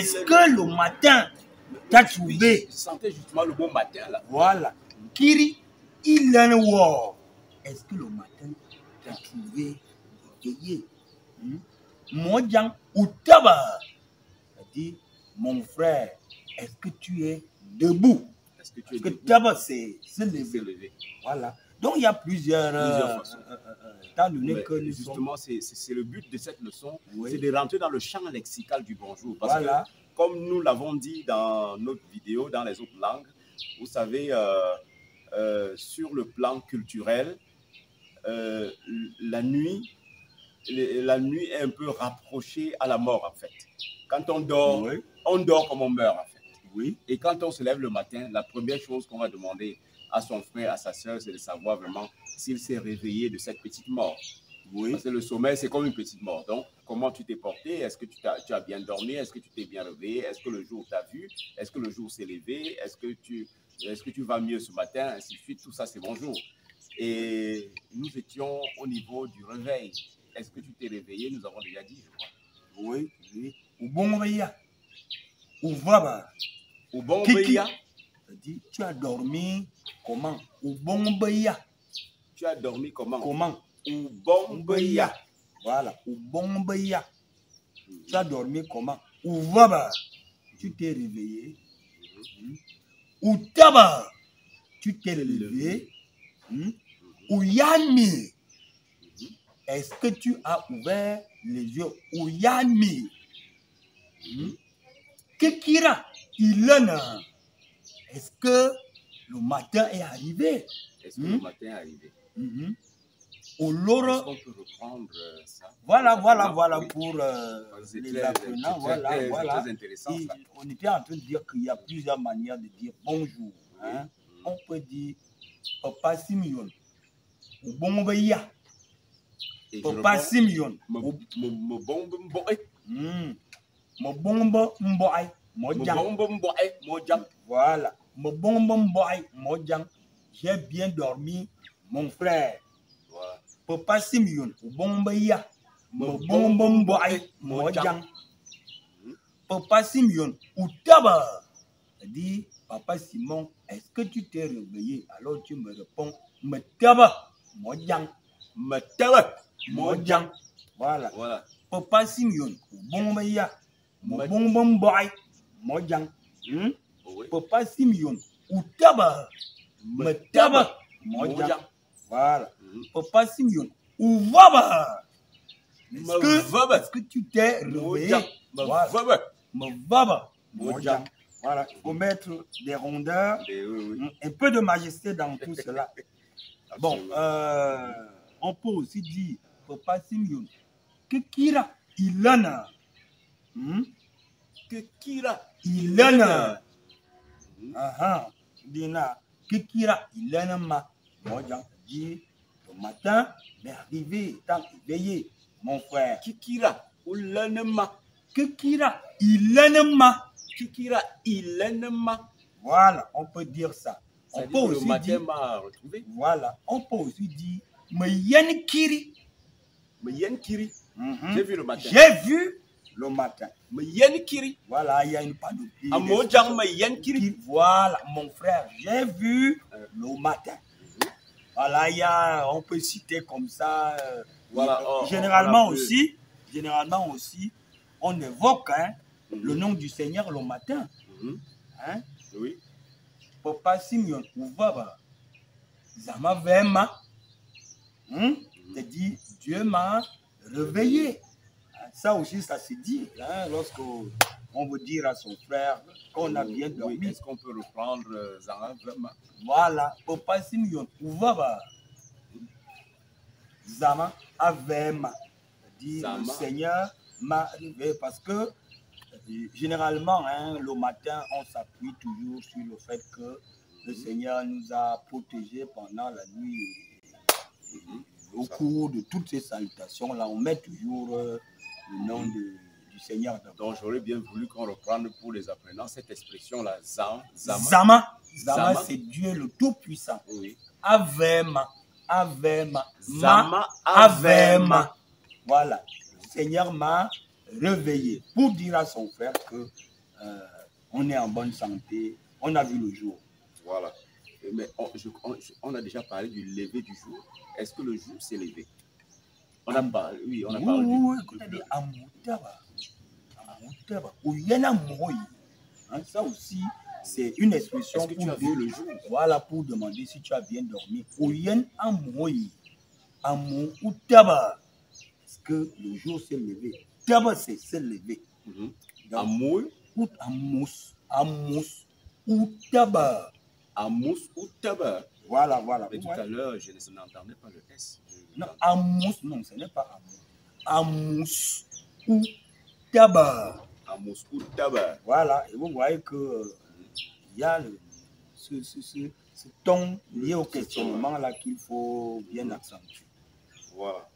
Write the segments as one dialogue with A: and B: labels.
A: Est-ce que le matin, tu as trouvé?
B: Je sentais justement le bon matin là.
A: Voilà. Kiri, il en war. Est-ce que le matin, tu as trouvé réveillé? Mojang ou Taba. C'est-à-dire, mon frère, est-ce que tu es debout?
B: Est-ce que tu es
A: Parce que
B: debout?
A: Taba, c'est se lever.
B: Levé.
A: Voilà. Donc, il y a plusieurs façons. Étant donné que nous
B: justement, c'est le but de cette leçon,
A: Oui.
B: c'est de rentrer dans le champ lexical du bonjour. Parce
A: Voilà.
B: que, comme nous l'avons dit dans notre vidéo, dans les autres langues, vous savez, sur le plan culturel, la nuit est un peu rapprochée à la mort, en fait. Quand on dort,
A: Oui.
B: on dort comme on meurt, en fait.
A: Oui.
B: Et quand on se lève le matin, la première chose qu'on va demander à son frère, à sa soeur, c'est de savoir vraiment s'il s'est réveillé de cette petite mort.
A: Oui.
B: Parce que le sommeil, c'est comme une petite mort. Donc, comment tu t'es porté? Est-ce que tu as bien dormi? Est-ce que tu t'es bien réveillé? Est-ce que le jour t'a vu? Est-ce que le jour s'est levé? Est-ce que tu vas mieux ce matin? Ainsi de suite. Tout ça, c'est bonjour. Et nous étions au niveau du réveil. Est-ce que tu t'es réveillé? Nous avons déjà dit, je crois.
A: Oui. Oui. Ou bon veilla. Ou vaba.
B: Ou bon
A: Kiki.
B: veilla.
A: C'est-à-dire, tu as dormi comment? Ou bon veilla.
B: Tu as dormi comment?
A: Comment?
B: Ou bon veilla.
A: Voilà. Ou bon veilla. Tu as dormi comment? Ou vaba. Tu t'es réveillé. Ou taba. Tu t'es levé. Ou yami. Est-ce que tu as ouvert les yeux? Ou yami. Kekira. Ilana. Est-ce que le matin est arrivé?
B: Est-ce que le matin est arrivé?
A: Au loro.
B: Est-ce qu'on peut reprendre ça?
A: Voilà
B: Oui.
A: pour les apprenants. Voilà.
B: Très intéressant, ça.
A: On était en train de dire qu'il y a plusieurs manières de dire bonjour. Hein? On peut dire Papa Simeon. Ou bon veilla. Papa Simeon.
B: Mo bombe mboe.
A: Mo bombe mboe. Mojang. Voilà. Mo bombe mboe. Mojang. J'ai bien dormi, mon frère.
B: Voilà.
A: Papa Simeon. Ou bon veilla. Mo bombe mboe. Mojang. Papa Simeon. Ou taba. Dit Papa Simon, est-ce que tu t'es réveillé? Alors tu me réponds, me taba. Mojang.
B: Me taba.
A: Mojang. Voilà.
B: Voilà.
A: Papa Simeon, bon veilla, bon boy, Mojang. Papa Simeon, ou taba, me taba, Mojang. Voilà. Papa Simeon, ou vaba. Est-ce que tu t'es réveillé? Me vaba, Mojang. Voilà. Il faut mettre des rondeurs, un peu de majesté dans tout cela. Bon, on peut aussi dire, Papa Simeon, Kekira ilana.
B: Kekira
A: ilana. Dina. Kekira ilana ma. Mojang dit le matin, mais arrivé, tant éveillé, mon frère.
B: Kekira ilana ma.
A: Kekira ilana ma.
B: Kekira ilana ma.
A: Voilà, on peut dire ça. On peut aussi dire. Voilà, on peut aussi dire Mayen Kiri.
B: Mayen Kiri. J'ai vu le matin.
A: J'ai vu le matin.
B: Mayen Kiri.
A: Voilà, il y a une panoplie.
B: Amojang Mayen Kiri.
A: Voilà, mon frère, j'ai vu le matin. Voilà, il y a, on peut citer comme ça. Voilà. Généralement aussi, on évoque le nom du Seigneur le matin. Hein?
B: Oui.
A: Papa Simeon Ouvaba. Zama Vema. C'est-à-dire, Dieu m'a réveillé. Ça aussi, ça se dit. Hein, lorsqu'on veut dire à son frère qu'on a bien dormi.
B: Oui, est-ce qu'on peut reprendre Zama Vema?
A: Voilà. Papa Simeon Ouvaba. Zama Avema. C'est-à-dire, le Seigneur m'a réveillé. Parce que, généralement, le matin, on s'appuie toujours sur le fait que le Seigneur nous a protégés pendant la nuit. Au cours de toutes ces salutations-là, on met toujours le nom du Seigneur.
B: Donc, j'aurais bien voulu qu'on reprenne pour les apprenants cette expression-là,
A: Zama, c'est Dieu le Tout-Puissant.
B: Oui.
A: Avema.
B: Zama,
A: Avema. Voilà. Le Seigneur m'a réveillé pour dire à son frère que on est en bonne santé, on a vu le jour.
B: Voilà. Mais on a déjà parlé du lever du jour. Est-ce que le jour s'est levé? On a parlé, oui, on a parlé
A: du... Ça aussi, c'est une expression.
B: Est-ce que tu as vu le jour?
A: Voilà, pour demander si tu as bien dormi. Est-ce que le jour s'est levé? Taba, c'est se lever.
B: Amous
A: ou taba.
B: Amous ou taba.
A: Voilà, voilà.
B: Mais tout à l'heure, je n'entendais pas le S.
A: Non, amous, non, ce n'est pas amous. Amous ou taba.
B: Amous ou taba.
A: Voilà, et vous voyez que il y a ce ton lié au questionnement là qu'il faut bien accentuer.
B: Voilà.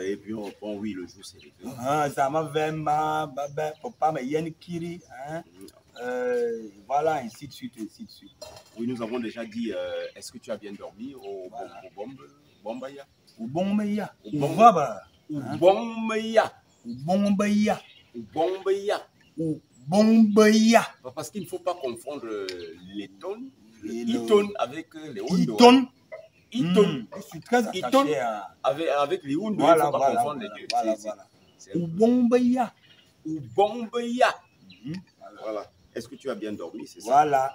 B: Et puis on reprend, oui, le jour s'est levé.
A: Ça m'a fait ma papa, mais il y a une kiri. Voilà, ainsi de suite, ainsi de suite.
B: Oui, nous avons déjà dit, est-ce que tu as bien dormi au Bombaya?
A: Au Bombaya. Au Baba.
B: Au Bombaya.
A: Au Bombaya.
B: Au Bombaya.
A: Au Bombaya.
B: Parce qu'il ne faut pas confondre les tonnes, Iton avec les Hondo.
A: Iton. Je suis très attaché
B: avec les Hondo,
A: voilà,
B: il ne faut pas
A: voilà,
B: confondre les deux.
A: Voilà. Au Bombaya.
B: Au Bombaya. Voilà. Est-ce que tu as bien dormi, c'est ça?
A: Voilà.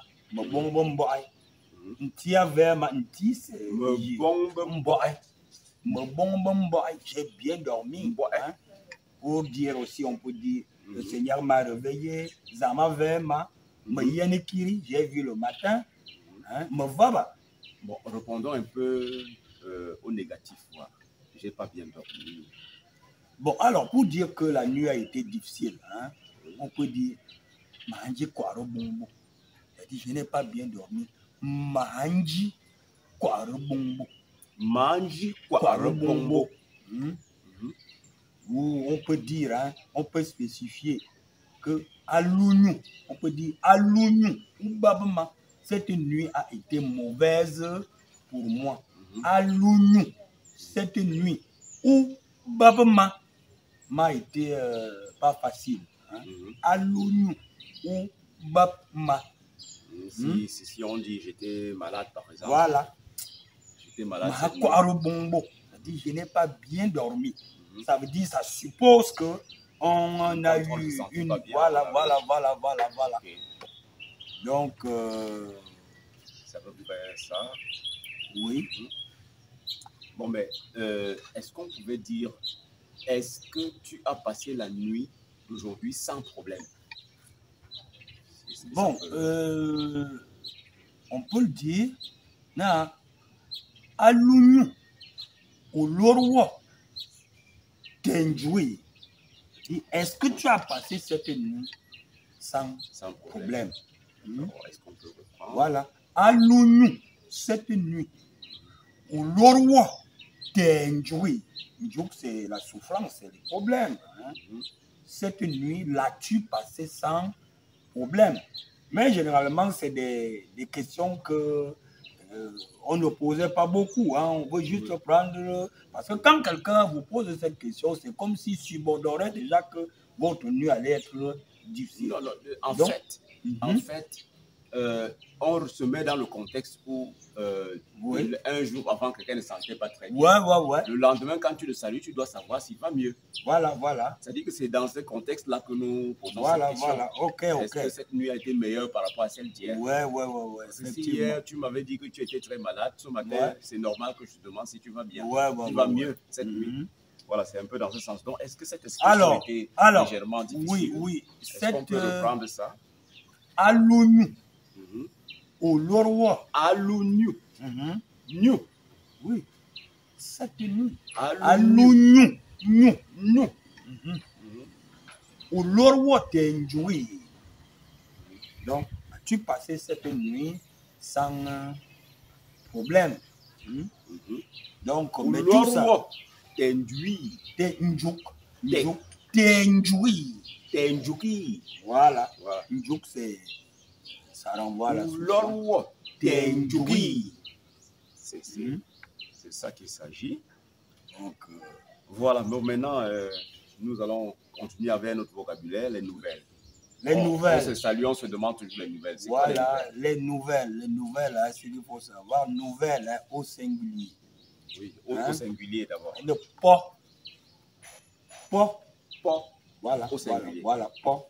A: J'ai bien dormi. Pour dire aussi, on peut dire, le Seigneur m'a réveillé. J'ai vu le matin.
B: Bon, répondons un peu au négatif. J'ai pas bien dormi.
A: Bon, alors, pour dire que la nuit a été difficile, on peut dire, je n'ai pas bien dormi. Manji Kwarobombo.
B: Manji Kwarobombo.
A: Ou on peut dire, on peut spécifier que Alounou, on peut dire Alounou ou Babama, cette nuit a été mauvaise pour moi. Alounou, cette nuit ou Babama m'a été pas facile. Alounou ou Babama.
B: Si on dit j'étais malade, par exemple.
A: Voilà.
B: J'étais malade.
A: C'est-à-dire je n'ai pas bien dormi. Ça veut dire, ça suppose que on a eu une... Voilà.
B: Okay.
A: Donc...
B: ça peut faire ça.
A: Oui.
B: Bon, mais est-ce qu'on pouvait dire, est-ce que tu as passé la nuit d'aujourd'hui sans problème?
A: Bon, on peut le dire. Na Alounou, au Lorwa, Tenjoui. Est-ce que tu as passé cette nuit sans problème?
B: Est-ce qu'on peut reprendre?
A: Voilà. Alounou, cette nuit, au Lorwa, Tenjoui. C'est la souffrance, c'est le problème. Cette nuit, l'as-tu passé sans problème? Mais généralement, c'est des questions que on ne posait pas beaucoup. On veut juste prendre... Parce que quand quelqu'un vous pose cette question, c'est comme s'il subordorait déjà que votre nuit allait être difficile.
B: Non, en fait, on se met dans le contexte où un jour avant, quelqu'un ne se sentait pas très bien.
A: Ouais.
B: Le lendemain, quand tu le salues, tu dois savoir s'il va mieux.
A: Voilà.
B: C'est-à-dire que c'est dans ce contexte-là que nous posons
A: cette
B: question.
A: Voilà. Ok.
B: Est-ce que cette nuit a été meilleure par rapport à celle d'hier?
A: Ouais.
B: Si hier, tu m'avais dit que tu étais très malade, ce matin, c'est normal que je te demande si tu vas bien. Tu vas mieux cette nuit. Voilà, c'est un peu dans ce sens. Donc, est-ce que cette expression a été légèrement difficile?
A: Oui.
B: Est-ce qu'on peut reprendre ça?
A: Alounou. Au Lorwa.
B: Alounou. Nous.
A: Oui. Cette nuit.
B: Alounou.
A: Nous. Au Lorwa Tenjoui. Donc, as-tu passé cette nuit sans problème? Donc, mais tout ça.
B: Tenjoui. Tenjoui.
A: Voilà. Njouk, ça renvoie à la
B: souffrance. Tenjoui. C'est ça qu'il s'agit.
A: Donc,
B: voilà. Donc maintenant, nous allons continuer avec notre vocabulaire, les nouvelles.
A: Les nouvelles.
B: On se salue, on se demande toujours les nouvelles.
A: Voilà, les nouvelles, hein, c'est ce qu'il faut savoir. Nouvelles hein, au singulier.
B: Oui, au singulier d'abord.
A: Le pas.
B: Pas.
A: Voilà,
B: Au singulier.
A: voilà, pas.